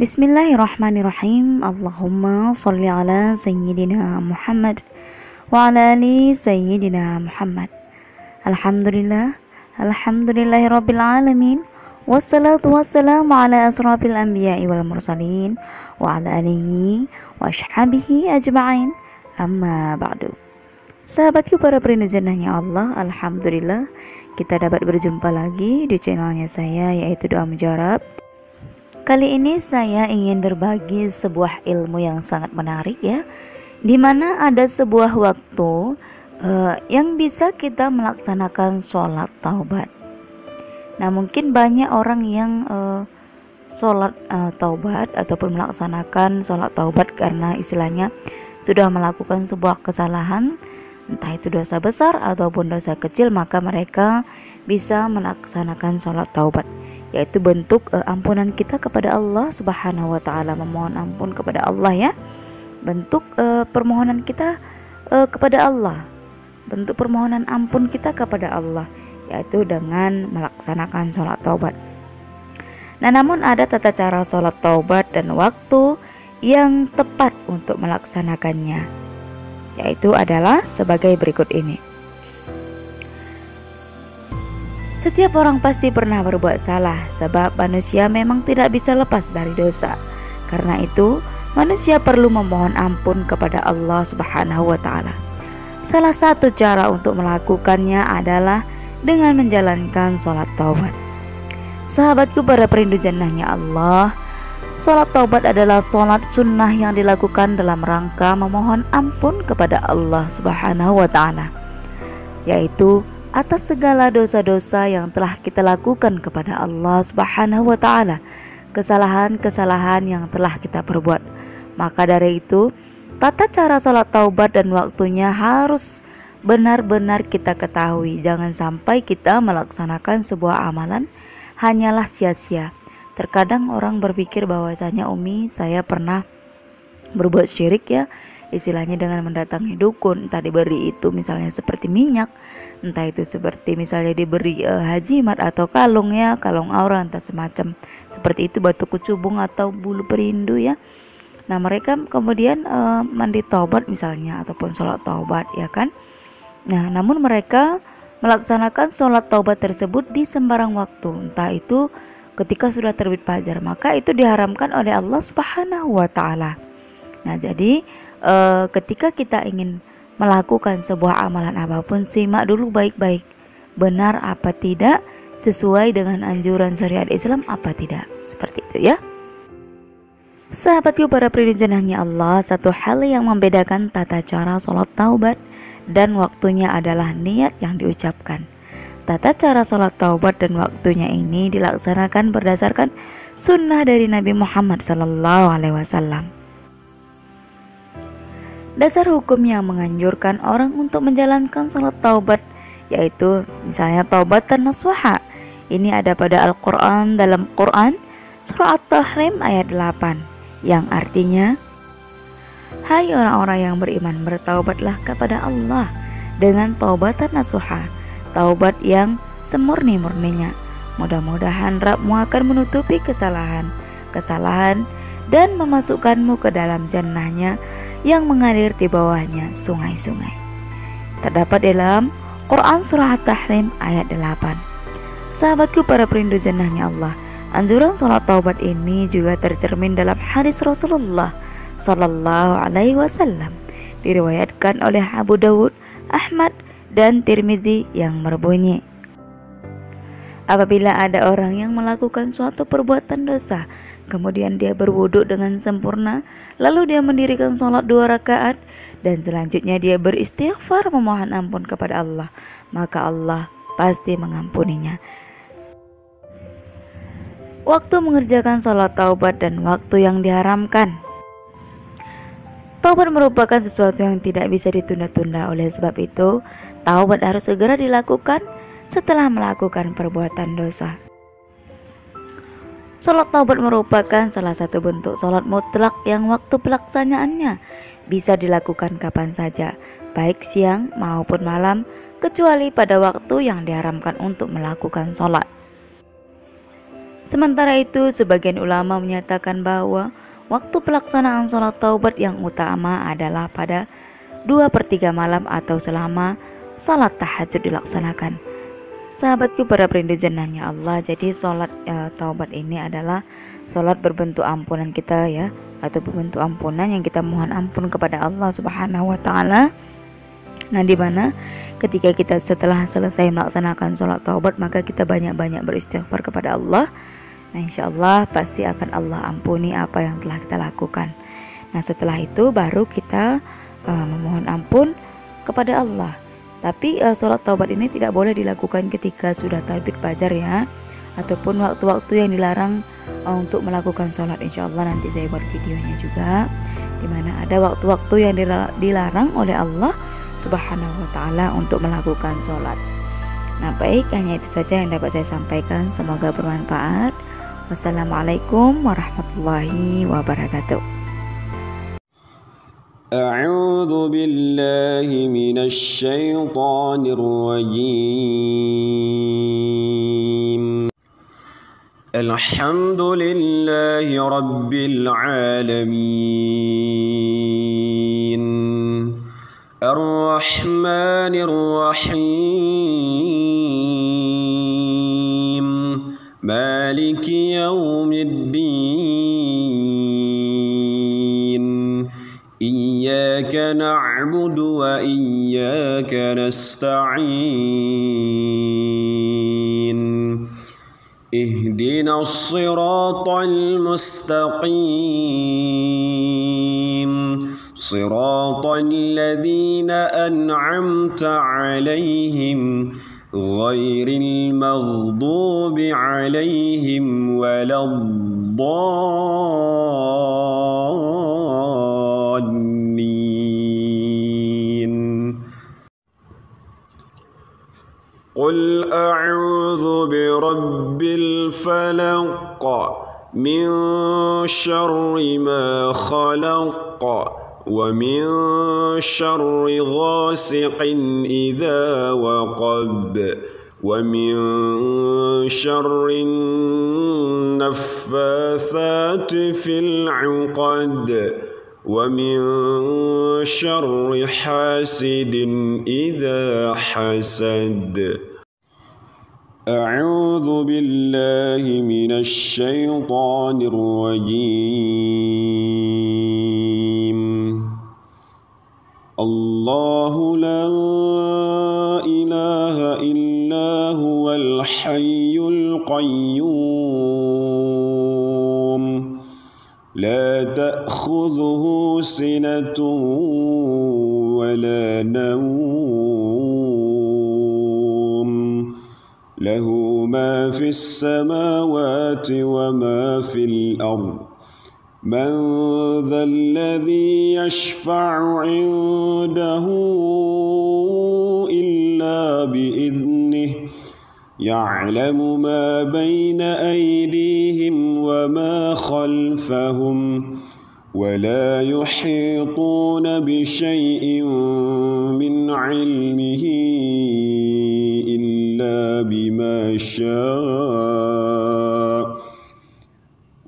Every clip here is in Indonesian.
Bismillahirrahmanirrahim. Allahumma sholli ala sayyidina Muhammad wa ala ali sayyidina Muhammad. Alhamdulillah, alhamdulillahi rabbil alamin. Wassalatu wassalamu ala asrafil anbiya'i wal mursalin wa ala alihi wa ashabihi ajma'in. Amma ba'du. Sahabatku para perindu jannahnya Allah, alhamdulillah kita dapat berjumpa lagi di channelnya saya, yaitu Doa Mujarab. Kali ini saya ingin berbagi sebuah ilmu yang sangat menarik ya, dimana ada sebuah waktu yang bisa kita melaksanakan sholat taubat. Nah, mungkin banyak orang yang sholat taubat ataupun melaksanakan sholat taubat karena istilahnya sudah melakukan sebuah kesalahan, entah itu dosa besar ataupun dosa kecil, maka mereka bisa melaksanakan sholat taubat, yaitu bentuk ampunan kita kepada Allah Subhanahu wa Ta'ala, memohon ampun kepada Allah ya, bentuk permohonan kita kepada Allah, bentuk permohonan ampun kita kepada Allah, yaitu dengan melaksanakan sholat taubat. Nah, namun ada tata cara sholat taubat dan waktu yang tepat untuk melaksanakannya, yaitu adalah sebagai berikut ini. Setiap orang pasti pernah berbuat salah, sebab manusia memang tidak bisa lepas dari dosa. Karena itu, manusia perlu memohon ampun kepada Allah Subhanahu wa Ta'ala. Salah satu cara untuk melakukannya adalah dengan menjalankan sholat taubat. Sahabatku para perindu jannahnya Allah, sholat taubat adalah sholat sunnah yang dilakukan dalam rangka memohon ampun kepada Allah Subhanahu wa Ta'ala, yaitu atas segala dosa-dosa yang telah kita lakukan kepada Allah Subhanahu wa Ta'ala, kesalahan-kesalahan yang telah kita perbuat. Maka dari itu, tata cara salat taubat dan waktunya harus benar-benar kita ketahui. Jangan sampai kita melaksanakan sebuah amalan hanyalah sia-sia. Terkadang orang berpikir bahwasanya, Umi, saya pernah berbuat syirik ya, istilahnya dengan mendatangi dukun, entah diberi itu misalnya seperti minyak, entah itu seperti misalnya diberi hajimat atau kalung ya, kalung aura, entah semacam seperti itu, batu kecubung atau bulu perindu ya. Nah, mereka kemudian mandi taubat misalnya ataupun sholat taubat ya kan. Nah, namun mereka melaksanakan sholat taubat tersebut di sembarang waktu, entah itu ketika sudah terbit fajar, maka itu diharamkan oleh Allah Subhanahu wa Ta'ala. Nah, jadi ketika kita ingin melakukan sebuah amalan apapun, simak dulu baik-baik, benar apa tidak, sesuai dengan anjuran syariat Islam apa tidak, seperti itu ya. Sahabatku para perindu jannahnya Allah, satu hal yang membedakan tata cara sholat taubat dan waktunya adalah niat yang diucapkan. Tata cara sholat taubat dan waktunya ini dilaksanakan berdasarkan sunnah dari Nabi Muhammad SAW. Dasar hukum yang menganjurkan orang untuk menjalankan sholat taubat, yaitu misalnya taubatan nasuha. Ini ada pada Al-Quran, dalam Quran surah At-Tahrim ayat 8, yang artinya, hai orang-orang yang beriman, bertaubatlah kepada Allah dengan taubatan nasuha, taubat yang semurni-murninya. Mudah-mudahan Rabbmu akan menutupi kesalahan dan memasukkanmu ke dalam jannahnya yang mengalir di bawahnya sungai-sungai. Terdapat dalam Quran surah At-Tahrim ayat 8. Sahabatku para perindu jannahnya Allah, anjuran sholat taubat ini juga tercermin dalam hadis Rasulullah Sallallahu Alaihi Wasallam, diriwayatkan oleh Abu Dawud, Ahmad, dan Tirmizi yang berbunyi, apabila ada orang yang melakukan suatu perbuatan dosa, kemudian dia berwudu dengan sempurna, lalu dia mendirikan sholat 2 rakaat, dan selanjutnya dia beristighfar memohon ampun kepada Allah, maka Allah pasti mengampuninya. Waktu mengerjakan sholat taubat dan waktu yang diharamkan. Taubat merupakan sesuatu yang tidak bisa ditunda-tunda, oleh sebab itu taubat harus segera dilakukan setelah melakukan perbuatan dosa. Sholat taubat merupakan salah satu bentuk sholat mutlak yang waktu pelaksanaannya bisa dilakukan kapan saja, baik siang maupun malam, kecuali pada waktu yang diharamkan untuk melakukan sholat. Sementara itu, sebagian ulama menyatakan bahwa waktu pelaksanaan sholat taubat yang utama adalah pada 2/3 malam atau selama sholat tahajud dilaksanakan. Sahabatku para perindu jannahnya Allah, jadi sholat taubat ini adalah sholat berbentuk ampunan kita ya, atau berbentuk ampunan yang kita mohon ampun kepada Allah Subhanahu wa Ta'ala. Nah, di mana ketika kita setelah selesai melaksanakan sholat taubat, maka kita banyak-banyak beristighfar kepada Allah. Nah, insya Allah pasti akan Allah ampuni apa yang telah kita lakukan. Nah, setelah itu baru kita memohon ampun kepada Allah. Tapi sholat taubat ini tidak boleh dilakukan ketika sudah terbit fajar ya, ataupun waktu-waktu yang dilarang untuk melakukan sholat. Insya Allah nanti saya buat videonya juga, dimana ada waktu-waktu yang dilarang oleh Allah Subhanahu wa Ta'ala untuk melakukan sholat. Nah, baik, hanya itu saja yang dapat saya sampaikan. Semoga bermanfaat. Wassalamualaikum warahmatullahi wabarakatuh. أعوذ بالله من الشيطان الرجيم. الحمد لله رب العالمين الرحمن الرحيم مالك يوم الدين إياك نعبد وإياك نستعين اهدنا الصراط المستقيم صراط الذين أنعمت عليهم غير المغضوب عليهم ولا الضالين. قل أعوذ برب الفلق من شر ما خلق ومن شر غاسق إذا وقب ومن شر النفاثات في العقد ومن شر حاسد إذا حسد. أعوذ بالله من الشيطان الرجيم. الله لا إله إلا هو الحي القيوم لا تأخذه سنة ولا نوم له ما في السماوات وما في الأرض من ذا الذي يشفع عنده إلا بإذنه يعلم ما بين أيديهم وما خلفهم ولا يحيطون بشيء من علمه إلا بما شاء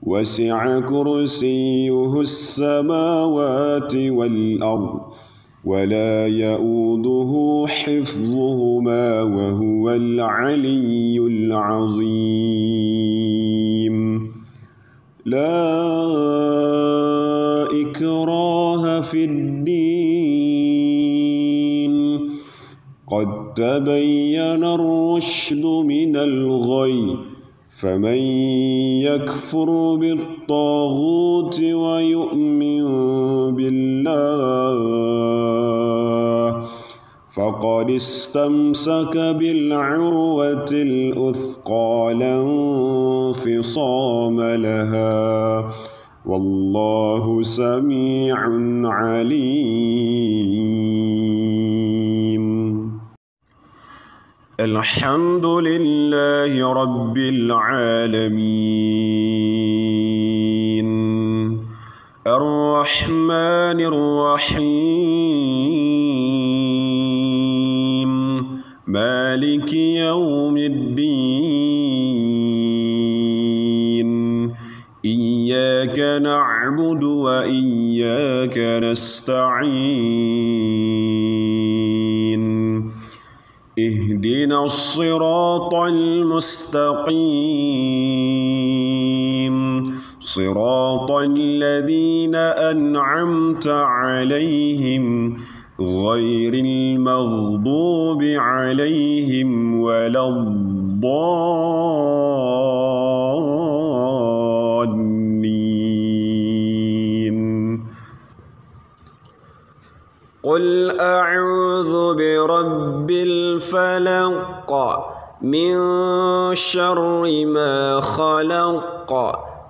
وسع كرسيه السماوات والأرض ولا يؤوده حفظهما وهو العلي العظيم. لا إكراه في الدين قد تبين الرشد من الغي فمن يكفر بالطاغوت ويؤمن بالله فقد استمسك بالعروة الأثقى لا انفصام لها والله سميع عليم. الحمد لله رب العالمين الرحمن الرحيم مالك يوم الدين إياك نعبد وإياك نستعين اهدنا الصراط المستقيم صراط الذين أنعمت عليهم غير المغضوب عليهم ولا الضالين. قل أعوذ برب الفلق من شر ما خلق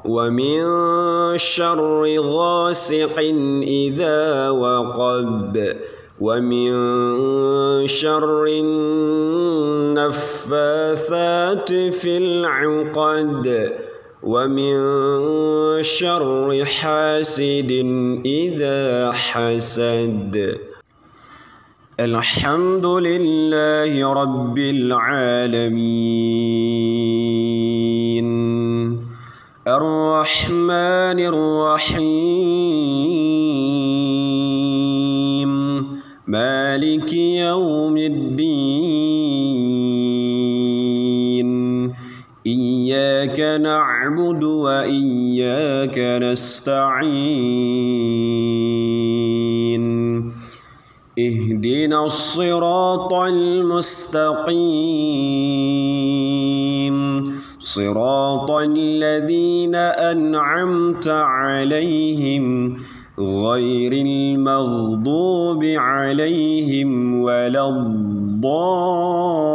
ومن شر غاسق إذا وقب ومن شر النفاثات في العقد ومن شر حاسد إذا حسد. الحمد لله رب العالمين الرحمن الرحيم مالك يوم الدين إياك نعبد وإياك نستعين اهدنا الصراط المستقيم صراط الذين أنعمت عليهم غير المغضوب عليهم ولا الضالين.